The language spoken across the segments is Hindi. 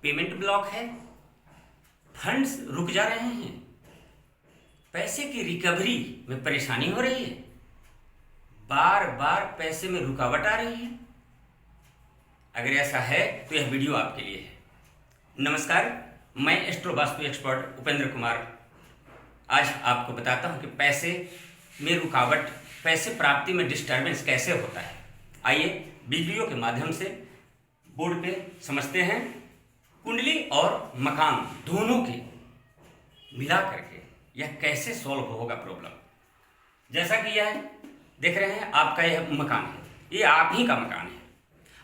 पेमेंट ब्लॉक है, फंड्स रुक जा रहे हैं, पैसे की रिकवरी में परेशानी हो रही है, बार बार पैसे में रुकावट आ रही है। अगर ऐसा है तो यह वीडियो आपके लिए है। नमस्कार, मैं एस्ट्रो वास्तु एक्सपर्ट उपेंद्र कुमार आज आपको बताता हूं कि पैसे में रुकावट, पैसे प्राप्ति में डिस्टर्बेंस कैसे होता है। आइए वीडियो के माध्यम से बोर्ड पे समझते हैं। कुंडली और मकान दोनों के मिला करके यह कैसे सॉल्व होगा प्रॉब्लम। जैसा कि यह देख रहे हैं, आपका यह मकान है, ये आप ही का मकान है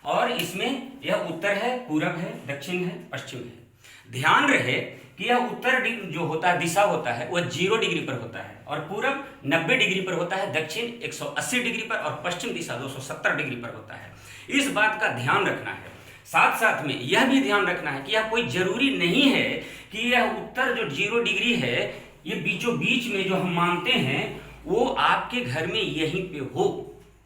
और इसमें यह उत्तर है, पूरब है, दक्षिण है, पश्चिम है। ध्यान रहे कि यह उत्तर जो होता है, दिशा होता है, वह 0 डिग्री पर होता है और पूरब 90 डिग्री पर होता है, दक्षिण 180 डिग्री पर और पश्चिम दिशा 270 डिग्री पर होता है। इस बात का ध्यान रखना है। साथ साथ में यह भी ध्यान रखना है कि यह कोई जरूरी नहीं है कि यह उत्तर जो 0 डिग्री है, ये बीचों बीच में जो हम मानते हैं वो आपके घर में यहीं पे हो,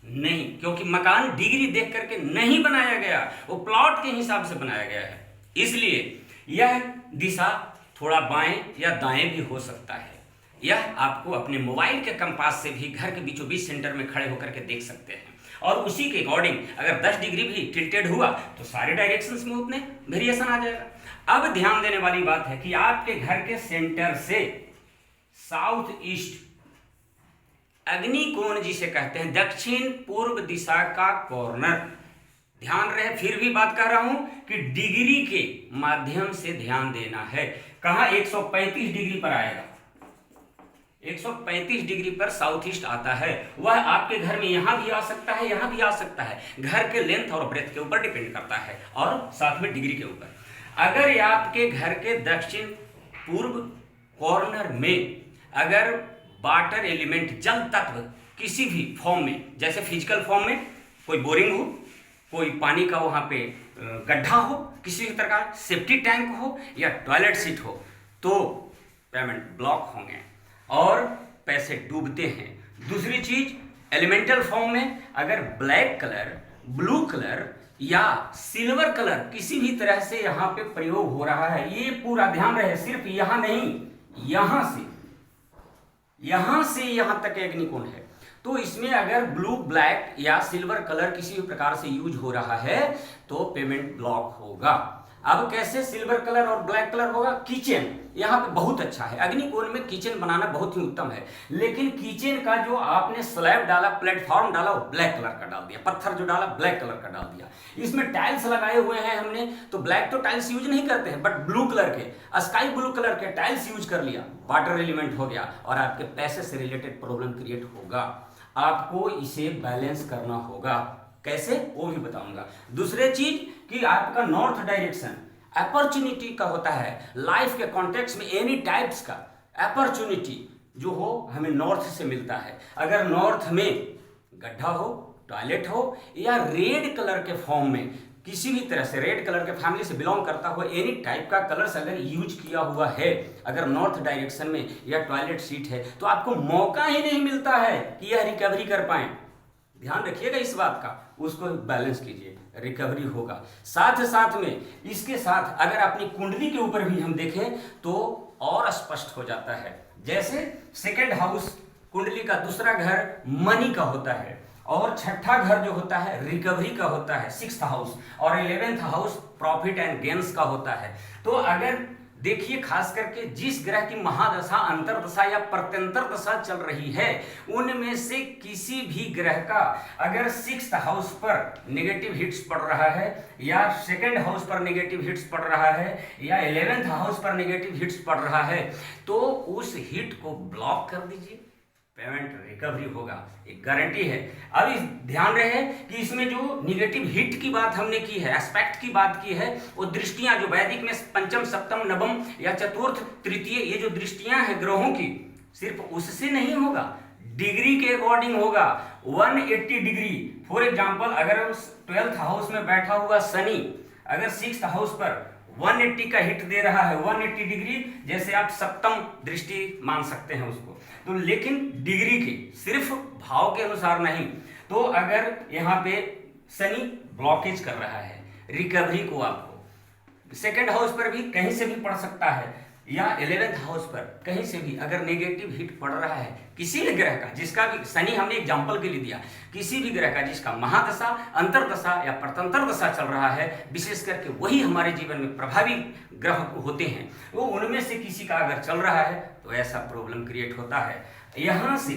नहीं, क्योंकि मकान डिग्री देख करके नहीं बनाया गया, वो प्लॉट के हिसाब से बनाया गया है। इसलिए यह दिशा थोड़ा बाएं या दाएं भी हो सकता है। यह आपको अपने मोबाइल के कंपास से भी घर के बीचों बीच सेंटर में खड़े होकर के देख सकते हैं और उसी के अकॉर्डिंग अगर 10 डिग्री भी टिल्टेड हुआ तो सारे डायरेक्शंस में उतने वेरिएशन आ जाएगा। अब ध्यान देने वाली बात है कि आपके घर के सेंटर से साउथ ईस्ट अग्नि कोण जिसे कहते हैं, दक्षिण पूर्व दिशा का कॉर्नर, ध्यान रहे, फिर भी बात कर रहा हूं कि डिग्री के माध्यम से ध्यान देना है। कहां 135 डिग्री पर आएगा, 135 डिग्री पर साउथ ईस्ट आता है। वह आपके घर में यहां भी आ सकता है, यहां भी आ सकता है, घर के लेंथ और ब्रेथ के ऊपर डिपेंड करता है और साथ में डिग्री के ऊपर। अगर ये आपके घर के दक्षिण पूर्व कॉर्नर में अगर वाटर एलिमेंट, जल तत्व किसी भी फॉर्म में, जैसे फिजिकल फॉर्म में कोई बोरिंग हो, कोई पानी का वहाँ पे गड्ढा हो, किसी भी तरह का सेफ्टी टैंक हो या टॉयलेट सीट हो, तो पेमेंट ब्लॉक होंगे और पैसे डूबते हैं। दूसरी चीज, एलिमेंटल फॉर्म में अगर ब्लैक कलर, ब्लू कलर या सिल्वर कलर किसी भी तरह से यहाँ पे प्रयोग हो रहा है, ये पूरा ध्यान रहे, सिर्फ यहाँ नहीं, यहाँ से यहाँ तक अग्निकोण है, तो इसमें अगर ब्लू, ब्लैक या सिल्वर कलर किसी भी प्रकार से यूज हो रहा है तो पेमेंट ब्लॉक होगा। अब कैसे सिल्वर कलर और ब्लैक कलर होगा? किचन यहाँ पे बहुत अच्छा है, अग्निकोण में किचन बनाना बहुत ही उत्तम है, लेकिन किचन का जो आपने स्लैब डाला, प्लेटफॉर्म डाला, वो ब्लैक कलर का डाल दिया, पत्थर जो डाला ब्लैक कलर का डाल दिया। इसमें टाइल्स लगाए हुए हैं हमने, तो ब्लैक तो टाइल्स यूज नहीं करते हैं, बट ब्लू कलर के, स्काई ब्लू कलर के टाइल्स यूज कर लिया, वाटर एलिमेंट हो गया और आपके पैसे से रिलेटेड प्रॉब्लम क्रिएट होगा। आपको इसे बैलेंस करना होगा, कैसे वो भी बताऊंगा। दूसरे चीज कि आपका नॉर्थ डायरेक्शन अपॉर्चुनिटी का होता है, लाइफ के कॉन्टेक्स्ट में एनी टाइप्स का अपॉर्चुनिटी जो हो हमें नॉर्थ से मिलता है। अगर नॉर्थ में गड्ढा हो, टॉयलेट हो या रेड कलर के फॉर्म में किसी भी तरह से, रेड कलर के फैमिली से बिलोंग करता हुआ एनी टाइप का कलर्स अगर यूज किया हुआ है, अगर नॉर्थ डायरेक्शन में या टॉयलेट सीट है, तो आपको मौका ही नहीं मिलता है कि यह रिकवरी कर पाए। ध्यान रखिएगा इस बात का, उसको बैलेंस कीजिए, रिकवरी होगा। साथ साथ में इसके साथ अगर अपनी कुंडली के ऊपर भी हम देखें तो और स्पष्ट हो जाता है। जैसे सेकेंड हाउस कुंडली का दूसरा घर मनी का होता है और छठा घर जो होता है रिकवरी का होता है, 6th हाउस, और 11th house profit and gains का होता है। तो अगर देखिए, खास करके जिस ग्रह की महादशा, अंतरदशा या प्रत्यंतर दशा चल रही है, उनमें से किसी भी ग्रह का अगर 6th हाउस पर नेगेटिव हिट्स पड़ रहा है या सेकंड हाउस पर नेगेटिव हिट्स पड़ रहा है या 11th हाउस पर नेगेटिव हिट्स पड़ रहा है, तो उस हिट को ब्लॉक कर दीजिए, पेमेंट रिकवरी होगा, एक गारंटी है। अब इस ध्यान रहे कि इसमें जो निगेटिव हिट की बात हमने की है, एस्पेक्ट की बात की है, वो दृष्टियां जो वैदिक में पंचम, सप्तम, नवम या चतुर्थ, तृतीय, ये जो दृष्टियां हैं ग्रहों की, सिर्फ उससे नहीं होगा, डिग्री के अकॉर्डिंग होगा। 180 डिग्री, फॉर एग्जाम्पल अगर 12th हाउस में बैठा हुआ शनि अगर 6th हाउस पर 180 का हिट दे रहा है, 180 डिग्री, जैसे आप सप्तम दृष्टि मान सकते हैं उसको, तो लेकिन डिग्री की, सिर्फ भाव के अनुसार नहीं। तो अगर यहाँ पे शनि ब्लॉकेज कर रहा है रिकवरी को, आपको सेकंड हाउस पर भी कहीं से भी पड़ सकता है, या 11th हाउस पर कहीं से भी अगर नेगेटिव हिट पड़ रहा है किसी भी ग्रह का, जिसका भी, शनि हमने एग्जाम्पल के लिए दिया, किसी भी ग्रह का जिसका महादशा, अंतरदशा या परतंत्र दशा चल रहा है, विशेष करके वही हमारे जीवन में प्रभावी ग्रह होते हैं, वो उनमें से किसी का अगर चल रहा है तो ऐसा प्रॉब्लम क्रिएट होता है। यहाँ से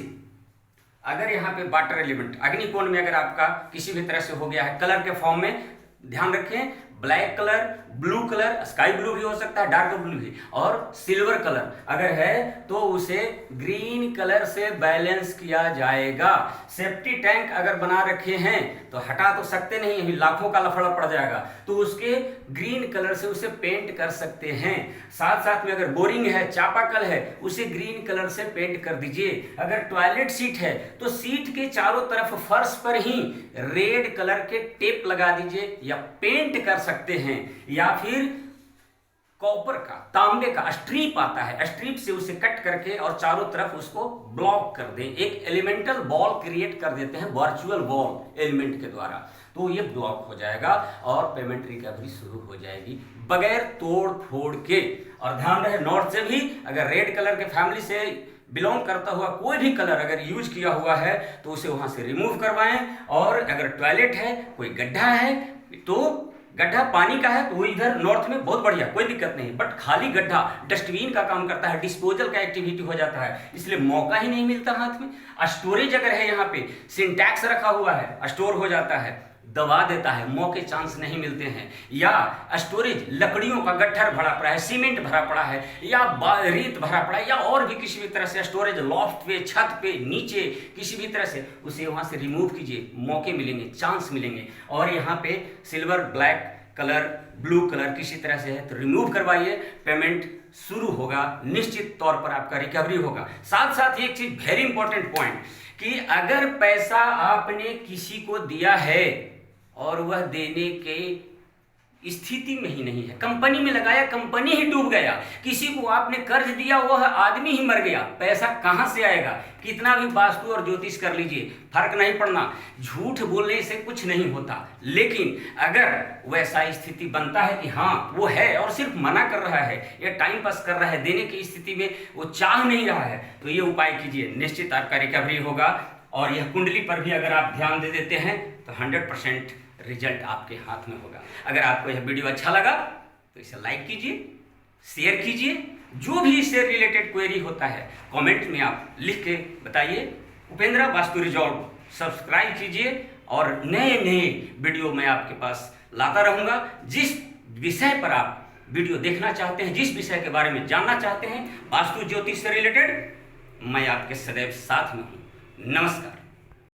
अगर यहाँ पे वाटर एलिमेंट अग्निकोण में अगर आपका किसी भी तरह से हो गया है, कलर के फॉर्म में ध्यान रखें, black colour, blue colour, sky blue भी हो सकता है, डार्क ब्लू भी, और सिल्वर कलर अगर है तो उसे ग्रीन कलर से बैलेंस किया जाएगा। सेफ्टी टैंक अगर बना रखे हैं तो हटा तो सकते नहीं, अभी लाखों का लफड़ा पड़ जाएगा, तो उसके ग्रीन कलर से उसे पेंट कर सकते हैं। साथ साथ में अगर बोरिंग है, चापाकल है, उसे ग्रीन कलर से पेंट कर दीजिए। अगर टॉयलेट सीट है तो सीट के चारों तरफ फर्श पर ही रेड कलर के टेप लगा दीजिए या पेंट कर सकते हैं, या फिर कॉपर का, तांबे का स्ट्रिप आता है, स्ट्रिप से उसे कट करके और चारों तरफ उसको ब्लॉक कर दें, एक एलिमेंटल बॉल क्रिएट कर देते हैं वर्चुअल बॉल एलिमेंट के द्वारा, तो ये ब्लॉक हो जाएगा और पेमेंट रिकवरी शुरू हो जाएगी बगैर तोड़ फोड़ के। और ध्यान रहे, नॉर्थ से भी अगर रेड कलर के फैमिली से बिलोंग करता हुआ कोई भी कलर अगर यूज किया हुआ है तो उसे वहां से रिमूव करवाएं। और अगर टॉयलेट है, कोई गड्ढा है, तो गड्ढा पानी का है तो वो इधर नॉर्थ में बहुत बढ़िया, कोई दिक्कत नहीं, बट खाली गड्ढा डस्टबिन का काम करता है, डिस्पोजल का एक्टिविटी हो जाता है, इसलिए मौका ही नहीं मिलता हाथ में। स्टोरेज अगर है, यहाँ पे सिंटैक्स रखा हुआ है, स्टोर हो जाता है, दबा देता है, मौके चांस नहीं मिलते हैं। या स्टोरेज लकड़ियों का गट्ठर भरा पड़ा है, सीमेंट भरा पड़ा है, या रेत भरा पड़ा है, या और भी किसी भी तरह से स्टोरेज लॉफ्ट पे, छत पे, नीचे किसी भी तरह से, उसे वहां से रिमूव कीजिए, मौके मिलेंगे, चांस मिलेंगे। और यहाँ पे silver, black colour, blue colour किसी तरह से है तो रिमूव करवाइए, पेमेंट शुरू होगा, निश्चित तौर पर आपका रिकवरी होगा। साथ साथ एक चीज वेरी इंपॉर्टेंट पॉइंट, कि अगर पैसा आपने किसी को दिया है और वह देने के स्थिति में ही नहीं है, कंपनी में लगाया, कंपनी ही डूब गया, किसी को आपने कर्ज दिया, वह आदमी ही मर गया, पैसा कहां से आएगा? कितना भी वास्तु और ज्योतिष कर लीजिए, फर्क नहीं पड़ना, झूठ बोलने से कुछ नहीं होता। लेकिन अगर वैसा स्थिति बनता है कि हाँ वो है और सिर्फ मना कर रहा है या टाइम पास कर रहा है, देने की स्थिति में वो चाह नहीं रहा है, तो ये उपाय कीजिए, निश्चित आपका रिकवरी होगा। और यह कुंडली पर भी अगर आप ध्यान दे देते हैं तो 100% रिजल्ट आपके हाथ में होगा। अगर आपको यह वीडियो अच्छा लगा तो इसे लाइक कीजिए, शेयर कीजिए, जो भी इससे रिलेटेड क्वेरी होता है कमेंट में आप लिख के बताइए। उपेंद्र वास्तु रिजॉल्व सब्सक्राइब कीजिए और नए नए वीडियो मैं आपके पास लाता रहूँगा। जिस विषय पर आप वीडियो देखना चाहते हैं, जिस विषय के बारे में जानना चाहते हैं वास्तु ज्योतिष से रिलेटेड, मैं आपके सदैव साथ में हूँ। नमस्कार।